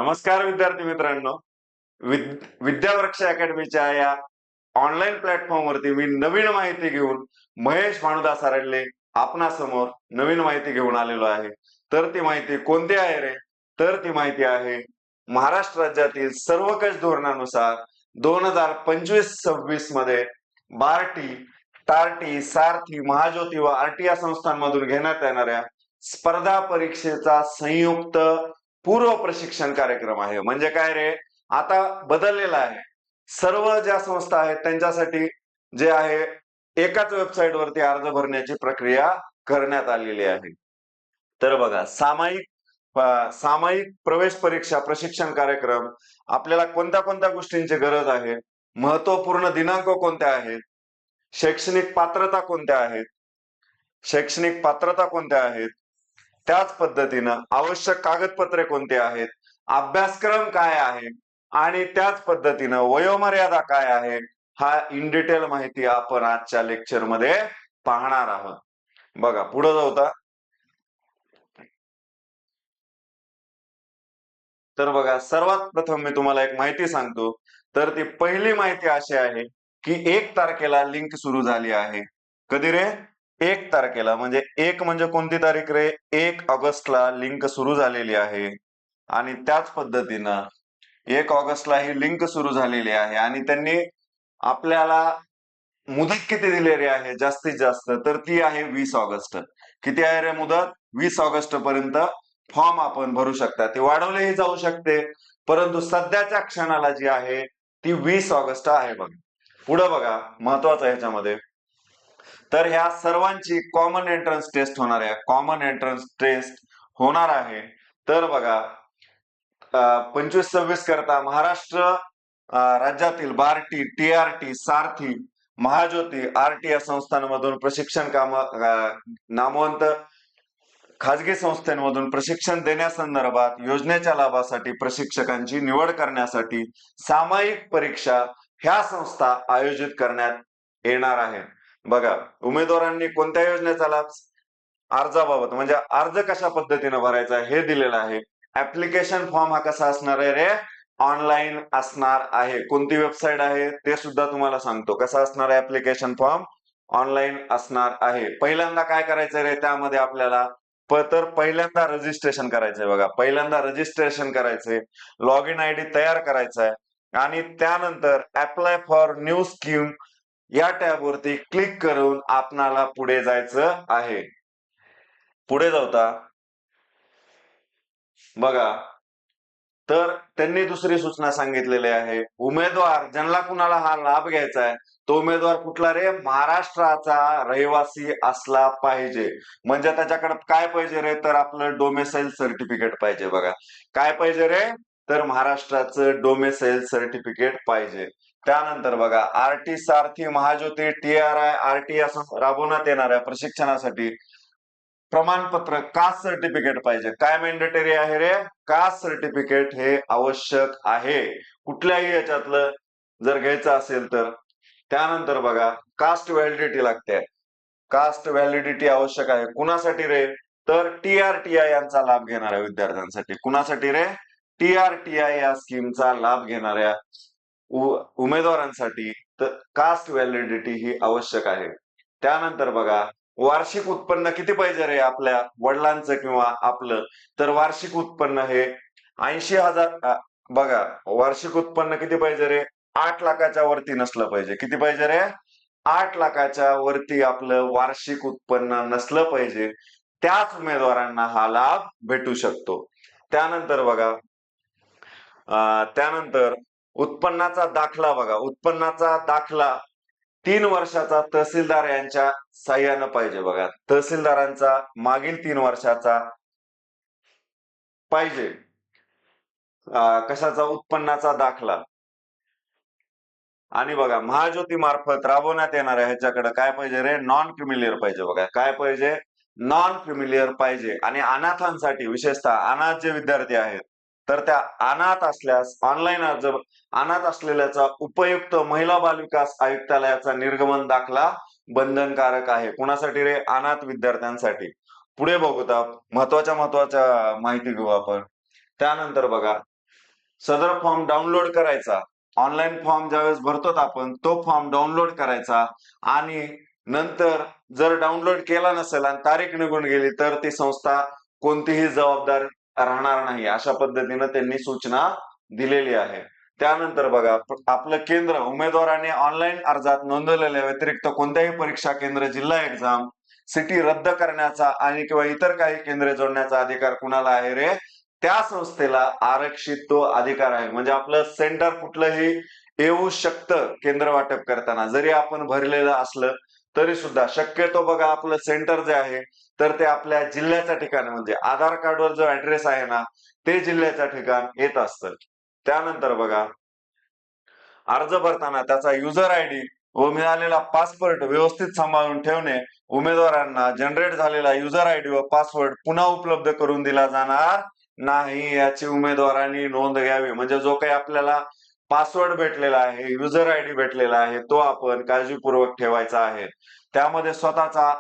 नमस्कार विद्यार्थी मित्रांनो. विद्यावृक्ष अकॅडमीच्या या ऑनलाईन प्लॅटफॉर्म वरती मी नवीन माहिती घेऊन महेश भानुदास आरडले आपणासमोर नवीन माहिती घेऊन आलेलो आहे. तर ती माहिती कोणती आहे रे? तर ती माहिती आहे महाराष्ट्र राज्यातील सर्वकष धोरणानुसार 2025-26 मध्ये बार्टी, टार्टी, सारथी, महाज्योती व आरटी या संस्थांमधून घेण्यात येणाऱ्या स्पर्धा परीक्षेचा संयुक्त पूर्व प्रशिक्षण कार्यक्रम आहे. म्हणजे काय रे, आता बदललेला आहे. सर्व ज्या संस्था आहेत त्यांच्यासाठी जे आहे एकाच वेबसाईट वरती अर्ज भरण्याची प्रक्रिया करण्यात आलेली आहे. तर बघा, सामायिक प्रवेश परीक्षा प्रशिक्षण कार्यक्रम आपल्याला कोणत्या कोणत्या गोष्टींची गरज आहे, महत्वपूर्ण दिनांक कोणत्या आहेत, शैक्षणिक पात्रता कोणत्या आहेत, त्याच पद्धतीनं आवश्यक कागदपत्रे कोणती आहेत, अभ्यासक्रम काय आहे आणि त्याच पद्धतीनं वयोमर्यादा काय आहे, हा इन डिटेल माहिती आपण आजच्या लेक्चर मध्ये पाहणार आहोत. बघा पुढे जाऊ तर बघा, सर्वात प्रथम मी तुम्हाला एक माहिती सांगतो. तर ती पहिली माहिती अशी आहे की 1 तारखेला लिंक सुरू झाली आहे. कधी रे? 1 तारखेला. म्हणजे 1 म्हणजे कोणती तारीख रे? 1 ऑगस्टला लिंक सुरू झालेली आहे. आणि त्याच पद्धतीनं 1 ऑगस्टला ही लिंक सुरू झालेली आहे आणि त्यांनी आपल्याला मुदत किती दिलेली आहे जास्तीत जास्त? तर ती आहे 20 ऑगस्ट. किती आहे रे मुदत? 20 ऑगस्ट पर्यंत फॉर्म आपण भरू शकता. ती वाढवलीही जाऊ शकते, परंतु सध्याच्या क्षणाला जी आहे ती 20 ऑगस्ट आहे. बघा पुढे बघा, महत्वाचं ह्याच्यामध्ये, तर ह्या सर्वांची कॉमन एंट्रन्स टेस्ट होणार आहे. तर बघा, 25-26 करता महाराष्ट्र राज्यातील बार्टी, टीआरटी, सारथी, महाज्योती, आरटी या संस्थांमधून प्रशिक्षण नामवंत खाजगी संस्थांमधून प्रशिक्षण देण्यासंदर्भात योजनेच्या लाभासाठी प्रशिक्षकांची निवड करण्यासाठी सामायिक परीक्षा ह्या संस्था आयोजित करण्यात येणार आहेत. बघा, उमेदवारांनी कोणत्या योजनेचा लाभ अर्जाबाबत म्हणजे अर्ज कशा पद्धतीने भरायचा हे दिलेलं आहे. ऍप्लिकेशन फॉर्म हा कसा असणार आहे रे? ऑनलाईन असणार आहे. कोणती वेबसाईट आहे ते सुद्धा तुम्हाला सांगतो. कसा असणार आहे ऍप्लिकेशन फॉर्म? ऑनलाईन असणार आहे. पहिल्यांदा काय करायचं रे त्यामध्ये आपल्याला? तर पहिल्यांदा रजिस्ट्रेशन करायचंय. बघा, पहिल्यांदा रजिस्ट्रेशन करायचंय, लॉग इन आयडी तयार करायचा आहे आणि त्यानंतर अप्लाय फॉर न्यू स्कीम या टॅब वरती क्लिक करून आपणाला पुढे जायचं आहे. पुढे जाऊता बघा, तर त्यांनी दुसरी सूचना सांगितलेली आहे. उमेदवार ज्यांना कुणाला हा लाभ घ्यायचा आहे तो उमेदवार कुठला रे? महाराष्ट्राचा रहिवासी असला पाहिजे. म्हणजे त्याच्याकडे काय पाहिजे रे? तर आपलं डोमेसाईल सर्टिफिकेट पाहिजे. बघा, काय पाहिजे रे? तर महाराष्ट्राचं डोमेसाईल सर्टिफिकेट पाहिजे. त्यानंतर बघा, आरटी, सारथी, महाज्योती, टीआरआय, आरटी राबवण्यात येणाऱ्या प्रशिक्षणासाठी प्रमाणपत्र, कास्ट सर्टिफिकेट पाहिजे. काय मॅन्डेटरी आहे रे? कास्ट सर्टिफिकेट हे आवश्यक आहे कुठल्याही याच्यातलं जर घ्यायचं असेल तर. त्यानंतर बघा, कास्ट व्हॅलिडिटी लागते. कास्ट व्हॅलिडिटी आवश्यक आहे. कुणासाठी रे? तर टीआरटीआय यांचा लाभ घेणाऱ्या विद्यार्थ्यांसाठी. कुणासाठी रे? टीआरटीआय या स्कीमचा लाभ घेणाऱ्या उमेदवारांसाठी तर कास्ट व्हॅलिडिटी ही आवश्यक आहे. त्यानंतर बघा, वार्षिक उत्पन्न किती पाहिजे रे आपल्या वडिलांचं किंवा आपलं? तर वार्षिक उत्पन्न हे 80,000. बघा, वार्षिक उत्पन्न किती पाहिजे रे? 8 लाखाच्या वरती नसलं पाहिजे. किती पाहिजे रे? 8 लाखाच्या वरती आपलं वार्षिक उत्पन्न नसलं पाहिजे. त्याच उमेदवारांना हा लाभ भेटू शकतो. त्यानंतर बघा, त्यानंतर उत्पन्नाचा दाखला. बघा, उत्पन्नाचा दाखला 3 वर्षाचा तहसीलदार यांच्या साह्यानं पाहिजे. बघा, तहसीलदारांचा मागील 3 वर्षाचा पाहिजे. कशाचा? उत्पन्नाचा दाखला. आणि बघा, महाज्योती मार्फत राबवण्यात येणाऱ्या ह्याच्याकडे काय पाहिजे रे? नॉन क्रिमिलियर पाहिजे. बघा, काय पाहिजे? नॉन क्रिमिलियर पाहिजे. आणि अनाथांसाठी, विशेषतः अनाथ जे विद्यार्थी आहेत तर त्या अनाथ असल्यास ऑनलाईन अर्ज, अनाथ असलेल्याचा उपयुक्त महिला बाल विकास आयुक्तालयाचा निर्गमन दाखला बंधनकारक आहे. कुणासाठी रे? अनाथ विद्यार्थ्यांसाठी. पुढे बघूया, महत्वाच्या माहिती घेऊ आपण. त्यानंतर बघा, सदर फॉर्म डाउनलोड करायचा. ऑनलाईन फॉर्म ज्यावेळेस भरतो आपण तो फॉर्म डाउनलोड करायचा आणि नंतर जर डाउनलोड केला नसेल आणि तारीख निघून गेली तर ती संस्था कोणतीही जबाबदार राहणार नाही, अशा पद्धतीनं त्यांनी सूचना दिलेली आहे. त्यानंतर बघा, आपलं केंद्र उमेदवाराने ऑनलाईन अर्जात नोंदवलेल्या व्यतिरिक्त कोणत्याही परीक्षा केंद्र, जिल्हा एक्झाम, सिटी रद्द करण्याचा आणि किंवा इतर काही केंद्रे जोडण्याचा अधिकार कुणाला आहे रे? त्या संस्थेला आरक्षित तो अधिकार आहे. म्हणजे आपलं सेंटर कुठलंही येऊ शकतं केंद्र वाटप करताना, जरी आपण भरलेलं असलं तरी सुद्धा. शक्यतो बघा, आपलं सेंटर जे आहे तर ते आपल्या जिल्ह्याच्या ठिकाणी, म्हणजे आधार कार्डवर जो ऍड्रेस आहे ना ते जिल्ह्याच्या ठिकाण येत असतं. त्यानंतर बघा, अर्ज भरताना त्याचा युजर आयडी व मिळालेला पासवर्ड व्यवस्थित सांभाळून ठेवणे. उमेदवारांना जनरेट झालेला युजर आयडी व पासवर्ड पुन्हा उपलब्ध करून दिला जाणार नाही, याची उमेदवारांनी नोंद घ्यावी. म्हणजे जो काही आपल्याला पासवर्ड भेटलेला आहे, युजर आयडी भेटलेला आहे, तो आपण काळजीपूर्वक ठेवायचा आहे. त्यामध्ये स्वतःचा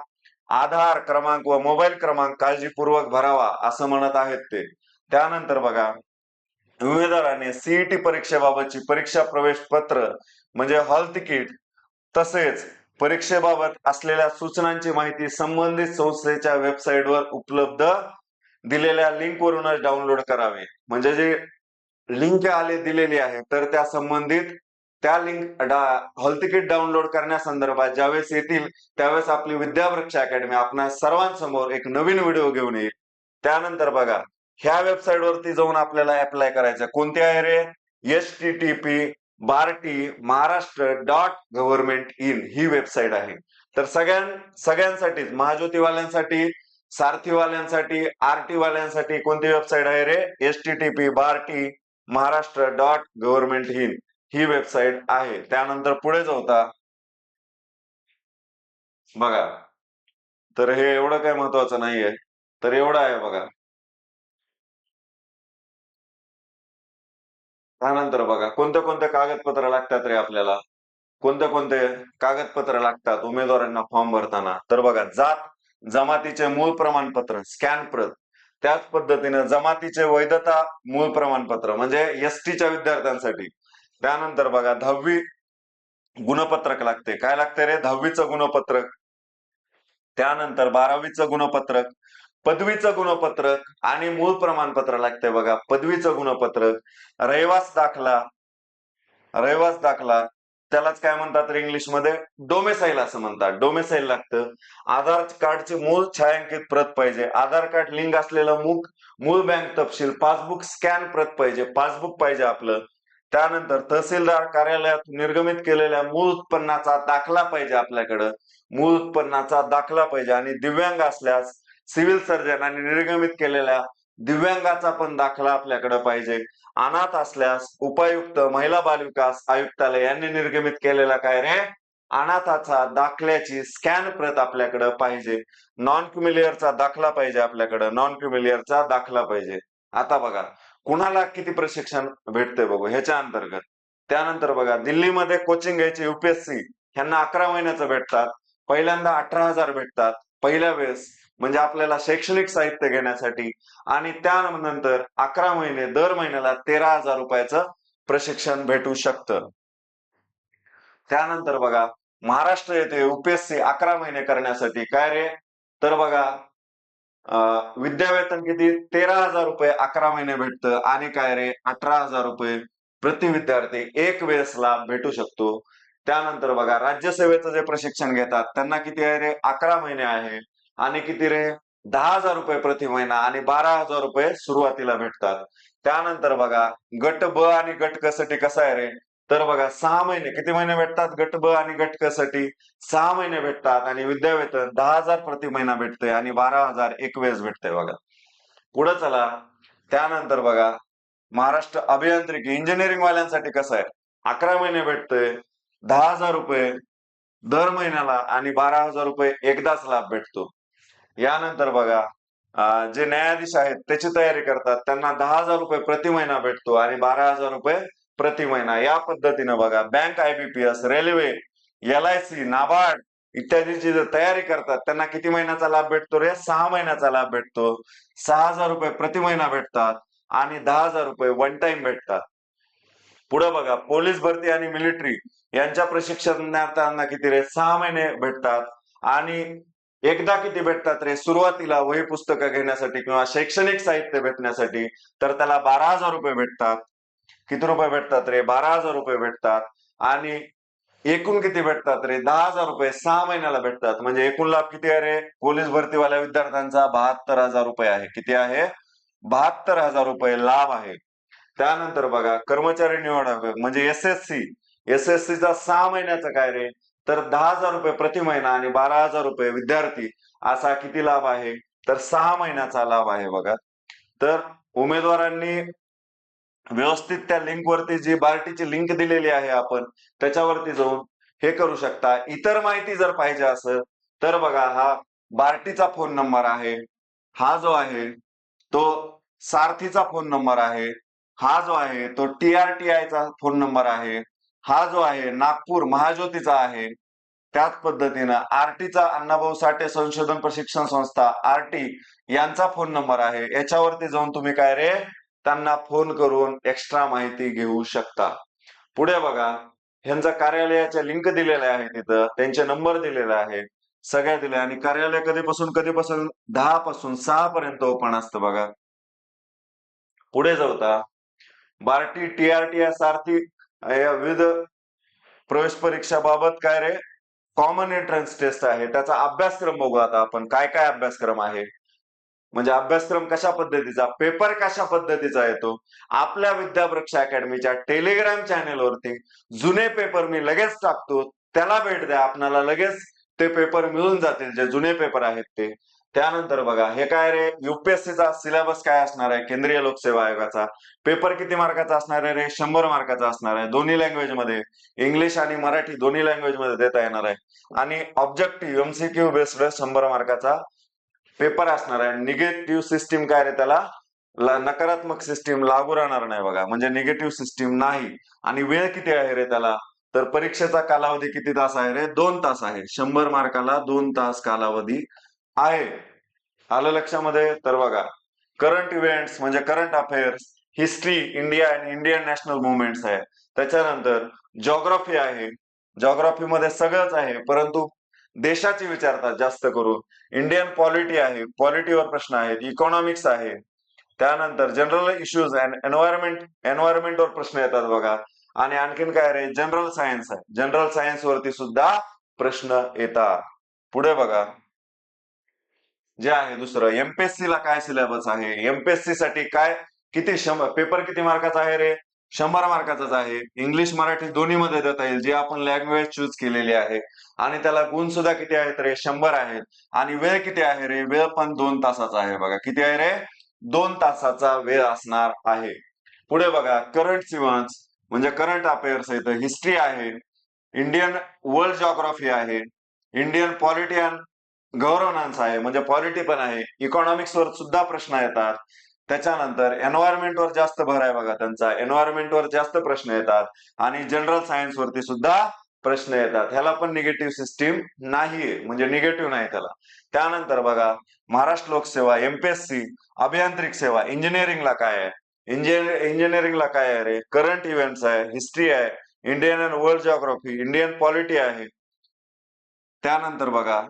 आधार क्रमांक व मोबाईल क्रमांक काळजीपूर्वक भरावा, असं म्हणत आहेत ते. त्यानंतर बघा, उमेदवाराने सीईटी परीक्षेबाबतची परीक्षा प्रवेश पत्र म्हणजे हॉल तिकीट तसेच परीक्षेबाबत असलेल्या सूचनांची माहिती संबंधित संस्थेच्या वेबसाईटवर उपलब्ध दिलेल्या लिंक वरूनच डाउनलोड करावे. म्हणजे जे लिंक दिलेली आहे तर त्या संबंधित त्या लिंक हॉल तिकीट डाउनलोड करण्यासंदर्भात ज्यावेळेस येतील त्यावेळेस आपली विद्यावृक्ष अकॅडमी आपल्या सर्वांसमोर एक नवीन व्हिडिओ घेऊन येईल. त्यानंतर बघा, ह्या वेबसाईट वरती जाऊन आपल्याला अप्लाय करायचं. कोणती आहे रे? http://barti महाराष्ट्र.gov.in ही वेबसाईट आहे. तर सगळ्यांसाठीच, महाज्योतीवाल्यांसाठी, सारथीवाल्यांसाठी, आरटी वाल्यांसाठी कोणती वेबसाईट आहे रे? http://barti महाराष्ट्र.gov.in ही वेबसाईट आहे. त्यानंतर पुढे जाऊता बघा, तर हे एवढं काही महत्वाचं नाहीये, तर एवढं आहे बघा. त्यानंतर बघा, कोणते कोणते कागदपत्र लागतात रे आपल्याला? कोणते कोणते कागदपत्र लागतात उमेदवारांना फॉर्म भरताना? तर बघा, जात जमातीचे मूळ प्रमाणपत्र स्कॅन प्रत, त्याच पद्धतीने जमातीचे वैधता मूळ प्रमाणपत्र म्हणजे एसटीच्या विद्यार्थ्यांसाठी. त्यानंतर बघा, 10वी गुणपत्रक लागते. काय लागते रे? 10वीचं गुणपत्रक. त्यानंतर 12वीचं गुणपत्रक, पदवीचं गुणपत्रक आणि मूळ प्रमाणपत्र लागते बघा. पदवीचं गुणपत्रक, रहिवास दाखला त्यालाच काय म्हणतात रे इंग्लिशमध्ये? डोमेसाईल असं म्हणतात. डोमेसाईल लागतं. आधार कार्डची मूळ छायांकित प्रत पाहिजे. आधार कार्ड लिंक असलेलं मूळ बँक तपशील, पासबुक स्कॅन प्रत पाहिजे, पासबुक पाहिजे आपलं. त्यानंतर तहसीलदार कार्यालयात निर्गमित केलेल्या मूळ उत्पन्नाचा दाखला पाहिजे आपल्याकडं. मूळ उत्पन्नाचा दाखला पाहिजे. आणि दिव्यांग असल्यास सिव्हिल सर्जन आणि निर्गमित केलेल्या दिव्यांगाचा पण दाखला आपल्याकडे पाहिजे. अनाथ असल्यास उपायुक्त, महिला बालविकास आयुक्तालय यांनी निर्गमित केलेला काय रे? अनाथाचा दाखल्याची स्कॅन प्रत आपल्याकडे पाहिजे. नॉन क्युमिलियरचा दाखला पाहिजे आपल्याकडे. नॉन क्युमिलियरचा दाखला पाहिजे. आता बघा, कुणाला किती प्रशिक्षण भेटते बघू ह्याच्या अंतर्गत. त्यानंतर बघा, दिल्लीमध्ये कोचिंग घ्यायची युपीएससी ह्यांना 11 महिन्याचं भेटतात. पहिल्यांदा 18,000 भेटतात पहिल्या वेळेस, म्हणजे आपल्याला शैक्षणिक साहित्य घेण्यासाठी. आणि त्यानंतर 11 महिने, दर महिन्याला 13,000 रुपयाचं प्रशिक्षण भेटू शकतं. त्यानंतर बघा, महाराष्ट्र येथे युपीएससी 11 महिने करण्यासाठी काय रे? तर बघा, विद्यावेतन किती? 13,000 रुपये 11 महिने भेटतं. आणि काय रे? 18,000 रुपये प्रति विद्यार्थी एक वेळेसला भेटू शकतो. त्यानंतर बघा, राज्यसेवेचं जे प्रशिक्षण घेतात त्यांना किती आहे रे? 11 महिने आहे. आणि किती रे? 10,000 रुपये प्रति महिना आणि 12,000 रुपये सुरुवातीला भेटतात. त्यानंतर बघा, गट ब आणि गट क साठी कसं आहे रे? तर बघा, 6 महिने, किती महिने भेटतात गट ब आणि गट क साठी? 6 महिने भेटतात. आणि विद्यावेतन 10,000 प्रति महिना भेटते आणि 12,000 एक वेळेस भेटते बघा. पुढे चला. त्यानंतर बघा, महाराष्ट्र अभियांत्रिकी इंजिनिअरिंग वाल्यांसाठी कसं आहे? 11 महिने भेटतंय, 10,000 रुपये दर महिन्याला आणि 12,000 रुपये एकदाच लाभ भेटतो. यानंतर बघा, जे न्यायाधीश आहेत त्याची तयारी करतात त्यांना 10,000 रुपये प्रति महिना भेटतो आणि 12,000 रुपये प्रति महिना. या पद्धतीनं बघा, bank, IBPS, railway, LIC, NABARD इत्यादीची जर तयारी करतात त्यांना किती महिन्याचा लाभ भेटतो रे? 6 महिन्याचा लाभ भेटतो. 6,000 रुपये प्रति महिना भेटतात. आणि 10,000 रुपये वन टाइम भेटतात. पुढे बघा, पोलीस भरती आणि मिलिटरी यांच्या प्रशिक्षणार्थ्यांना किती रे? 6 महिने भेटतात. आणि एकदा किती भेटतात रे? सुरुवातीला वही पुस्तकं घेण्यासाठी किंवा शैक्षणिक साहित्य भेटण्यासाठी तर त्याला 12,000 रुपये भेटतात. किती रुपये भेटतात रे? 12,000 रुपये भेटतात. आणि एकूण किती भेटतात रे? 10,000 रुपये 6 महिन्याला भेटतात. म्हणजे एकूण लाभ किती आहे रे? पोलीस भरतीवाल्या विद्यार्थ्यांचा 72,000 रुपये आहे. किती आहे? 72,000 रुपये लाभ आहे. त्यानंतर बघा, कर्मचारी निवड आयोग म्हणजे एसएससीचा 6 महिन्याचा काय रे? तर 10,000 रुपये प्रति महिना आणि 12,000 रुपये विद्यार्थी, असा किती लाभ आहे? तर 6 महिन्याचा लाभ आहे बघा. तर उमेदवारांनी व्यवस्थित त्या लिंक वरती, जी बार्टीची लिंक दिलेली आहे आपण त्याच्यावरती जाऊन हे करू शकता. इतर माहिती जर पाहिजे असेल तर बघा, हा बार्टीचा फोन नंबर आहे, हा जो आहे तो सारथीचा फोन नंबर आहे, हा जो आहे तो TRTI चा फोन नंबर आहे, हा जो आहे नागपूर महाज्योतीचा आहे. त्याच पद्धतीनं आरटीचा अण्णाभाऊ साठे संशोधन प्रशिक्षण संस्था आरटी यांचा फोन नंबर आहे. याच्यावरती जाऊन तुम्ही काय रे? त्यांना फोन करून एक्स्ट्रा माहिती घेऊ शकता. पुढे बघा, ह्यांचा कार्यालयाच्या लिंक दिलेल्या आहे, तिथं त्यांचे नंबर दिलेला आहे, सगळ्या दिल्या. आणि कार्यालय कधीपासून 10 पासून 6 पर्यंत ओपन असतं बघा. पुढे जाऊता, बार्टी TRTI सारथी या विविध प्रवेश परीक्षाबाबत काय रे? कॉमन एंट्रन्स टेस्ट आहे, त्याचा अभ्यासक्रम बघू आता आपण, काय काय अभ्यासक्रम आहे. म्हणजे अभ्यासक्रम कशा पद्धतीचा, पेपर कशा पद्धतीचा येतो. आपल्या विद्यावृक्ष अकॅडमीच्या टेलिग्राम चॅनेलवरती जुने पेपर मी लगेच टाकतो, त्याला भेट द्या, आपल्याला लगेच ते पेपर मिळून जातील, जे जुने पेपर आहेत ते. त्यानंतर बघा, हे काय रे? युपीएससीचा सिलेबस काय असणार आहे? केंद्रीय लोकसेवा आयोगाचा पेपर किती मार्काचा असणार आहे रे? 100 मार्काचा असणार आहे. दोन्ही लँग्वेज मध्ये, इंग्लिश आणि मराठी दोन्ही लँग्वेज मध्ये देता येणार आहे. आणि ऑब्जेक्टिव्ह MCQ बेस्ड 100 मार्काचा पेपर असणार आहे. निगेटिव्ह सिस्टीम काय रे? त्याला नकारात्मक सिस्टीम लागू राहणार नाही बघा, म्हणजे निगेटिव्ह सिस्टीम नाही. आणि वेळ किती आहे रे त्याला? तर परीक्षेचा कालावधी किती तास आहे रे? 2 तास आहे. 100 मार्काला 2 तास कालावधी आहे. आलं लक्षामध्ये? तर बघा, करंट इव्हेंट्स म्हणजे करंट अफेअर्स, हिस्ट्री, इंडिया आणि इंडियन नॅशनल मुवमेंट्स आहे. त्याच्यानंतर जॉग्राफी आहे, जॉग्राफी मध्ये सगळंच आहे, परंतु देशाची विचारतात जास्त करून. इंडियन पॉलिटी आहे, पॉलिटीवर प्रश्न आहेत. इकॉनॉमिक्स आहे. त्यानंतर जनरल इश्यूज अँड एन्व्हायरमेंटवर प्रश्न येतात बघा. आणि आणखीन काय रे? जनरल सायन्स आहे, जनरल सायन्स वरती सुद्धा प्रश्न येतात. पुढे बघा, जे आहे दुसरं, एमपीएससी ला काय सिलेबस आहे? एमपीएससी साठी काय, किती पेपर किती मार्काचा आहे रे? 100 मार्काचाच आहे. इंग्लिश मराठी दोन्ही मध्ये देता येईल, जे आपण लँग्वेज चूज केलेली आहे. आणि त्याला गुण सुद्धा किती आहेत रे? 100 आहेत. आणि वेळ किती आहे रे? वेळ पण 2 तासाचा आहे बघा. किती आहे रे? 2 तासाचा वेळ असणार आहे. पुढे बघा, करंट इव्हेंट्स म्हणजे करंट अफेअर्स आहेत, हिस्ट्री आहे, इंडियन वर्ल्ड जॉग्राफी आहे, इंडियन पॉलिटी अँड गव्हर्नन्स आहे, म्हणजे पॉलिटी पण आहे. इकॉनॉमिक्स वर सुद्धा प्रश्न येतात. त्याच्यानंतर एन्व्हायरमेंट वर जास्त भर आहे बघा त्यांचा, एन्व्हायरमेंट वर जास्त प्रश्न येतात. आणि जनरल सायन्स वरती सुद्धा प्रश्न येतात. ह्याला पण निगेटिव्ह सिस्टीम नाहीये, म्हणजे निगेटिव्ह नाही त्याला. त्यानंतर बघा, महाराष्ट्र लोकसेवा, एमपीएससी, अभियांत्रिक सेवा, इंजिनिअरिंगला काय आहे? इंजिनिअरिंगला काय आहे रे? करंट इव्हेंट्स आहे, हिस्ट्री आहे, Indian and world geography, Indian polity आहे. त्यानंतर बघा,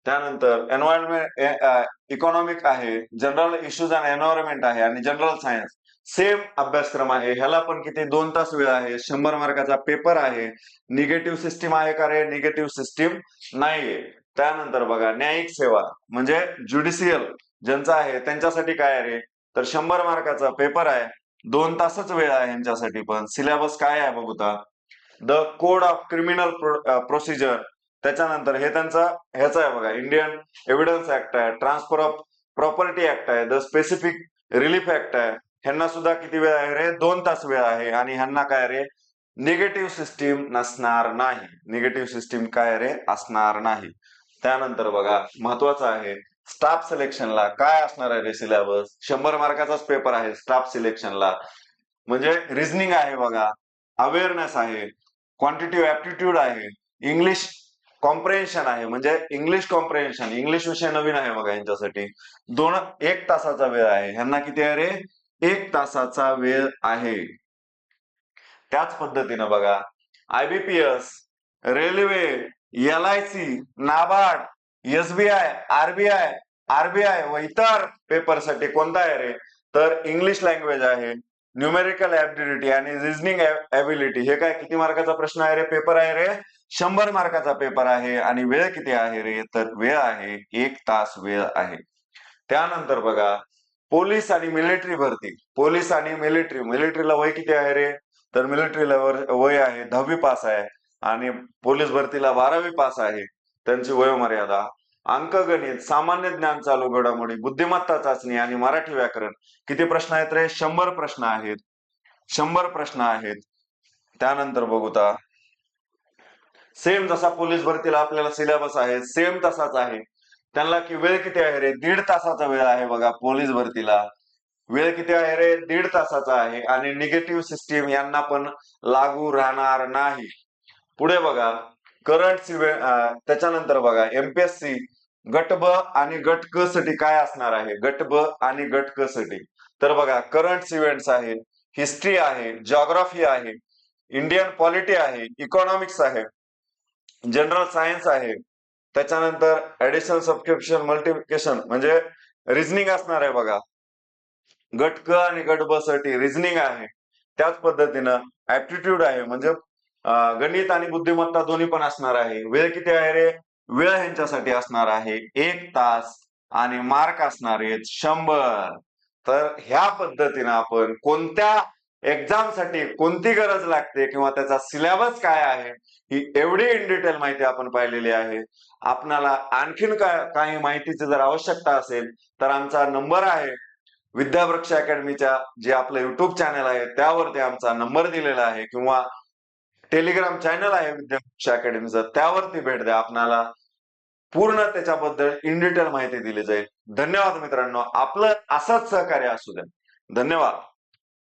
त्यानंतर एन्व्हायरमेंट, इकॉनॉमिक आहे, जनरल इश्यूज अँड एन्व्हायरमेंट आहे, आणि जनरल सायन्स सेम अभ्यासक्रम आहे. ह्याला पण किती? 2 तास वेळ आहे. 100 मार्काचा पेपर आहे. निगेटिव्ह सिस्टीम आहे का रे? निगेटिव्ह सिस्टीम नाहीये. त्यानंतर बघा, न्यायिक सेवा म्हणजे ज्युडिशियल ज्यांचं आहे त्यांच्यासाठी काय आहे रे? तर 100 मार्काचा पेपर आहे, 2 तासच वेळ आहे यांच्यासाठी पण. सिलेबस काय आहे बघूता, the code of criminal procedure. त्याच्यानंतर हे त्यांचा ह्याचा आहे बघा, इंडियन एव्हिडन्स ऍक्ट आहे, ट्रान्सफर ऑफ प्रॉपर्टी ऍक्ट आहे, द स्पेसिफिक रिलीफ ऍक्ट आहे. ह्यांना सुद्धा किती वेळ आहे रे? 2 तास वेळ आहे. आणि ह्यांना काय रे? निगेटिव्ह सिस्टीम नसणार नाही. निगेटिव्ह सिस्टीम काय रे? असणार नाही. त्यानंतर बघा, महत्वाचं आहे, स्टाफ सिलेक्शनला काय असणार आहे रे सिलेबस? 100 मार्काचाच पेपर आहे स्टाफ सिलेक्शनला. म्हणजे रिझनिंग आहे बघा, अवेअरनेस आहे, क्वांटिटिव्ह ऍप्टिट्यूड आहे, इंग्लिश कॉम्प्रेन्शन आहे, म्हणजे इंग्लिश कॉम्प्रेन्शन, इंग्लिश विषय नवीन आहे बघा यांच्यासाठी. 1 तासाचा वेळ आहे. ह्यांना किती आहे रे? 1 तासाचा वेळ आहे. त्याच पद्धतीनं बघा IBPS, railway, LIC, NABARD, SBI, RBI व इतर पेपरसाठी कोणता आहे रे? तर इंग्लिश लँग्वेज आहे, न्यूमेरिकल ऍबिलिटी आणि रिझनिंग ऍबिलिटी. हे काय किती मार्काचा प्रश्न आहे रे? पेपर आहे रे 100 मार्काचा पेपर आहे. आणि वेळ किती आहे रे? तर वेळ आहे 1 तास वेळ आहे. त्यानंतर बघा पोलीस आणि मिलिटरी भरती. पोलीस आणि मिलिटरीला वय किती आहे रे? तर मिलिटरीला वय आहे 10वी पास आहे आणि पोलीस भरतीला 12वी पास आहे त्यांची वयोमर्यादा. अंकगणित, सामान्य ज्ञान, चालू घडामोडी, बुद्धिमत्ता चाचणी आणि मराठी व्याकरण. किती प्रश्न आहेत रे? 100 प्रश्न आहेत. 100 प्रश्न आहेत. त्यानंतर बघू ता सेम जसा पोलीस भरतीला आपल्याला सिलेबस आहे सेम तसाच आहे. त्यांना की वेळ किती आहे रे? 1.5 तासाचा वेळ आहे बघा पोलीस भरतीला. वेळ किती आहे रे? 1.5 तासाचा आहे. आणि निगेटिव्ह सिस्टीम यांना पण लागू राहणार नाही. पुढे बघा करंट त्याच्यानंतर बघा MPSC गट ब आणि गट क साठी काय असणार आहे? गट ब आणि गट क साठी तर बघा करंट इव्हेंट्स आहे, हिस्ट्री आहे, जिओग्राफी आहे, इंडियन पॉलिटी आहे, इकॉनॉमिक्स आहे, जनरल सायन्स आहे. त्याच्यानंतर ऍडिशनल सबस्क्रिप्शन मल्टिप्लिकेशन म्हणजे रिझनिंग असणार आहे बघा. गट क आणि गट ब साठी रिझनिंग आहे. त्याच पद्धतीनं ऍप्टिट्यूड आहे म्हणजे गणित आणि बुद्धिमत्ता दोन्ही पण असणार आहे. वेळ किती आहे रे? वेळ ह्यांच्यासाठी असणार आहे 1 तास आणि मार्क असणार आहेत 100. तर ह्या पद्धतीनं आपण कोणत्या एक्झाम साठी कोणती गरज लागते किंवा त्याचा सिलेबस काय आहे ही एवढी इन डिटेल माहिती आपण पाहिलेली आहे. आपणाला आणखीन काही माहितीची जर आवश्यकता असेल तर आमचा नंबर आहे विद्यावृक्ष अकॅडमीच्या जे आपलं युट्यूब चॅनल आहे त्यावरती आमचा नंबर दिलेला आहे किंवा टेलिग्राम चॅनल आहे विद्यावृक्ष अकॅडमीचं त्यावरती भेट द्या. आपणाला पूर्ण त्याच्याबद्दल इन डिटेल माहिती दिली जाईल. धन्यवाद मित्रांनो. आपलं असंच सहकार्य असू द्या. धन्यवाद.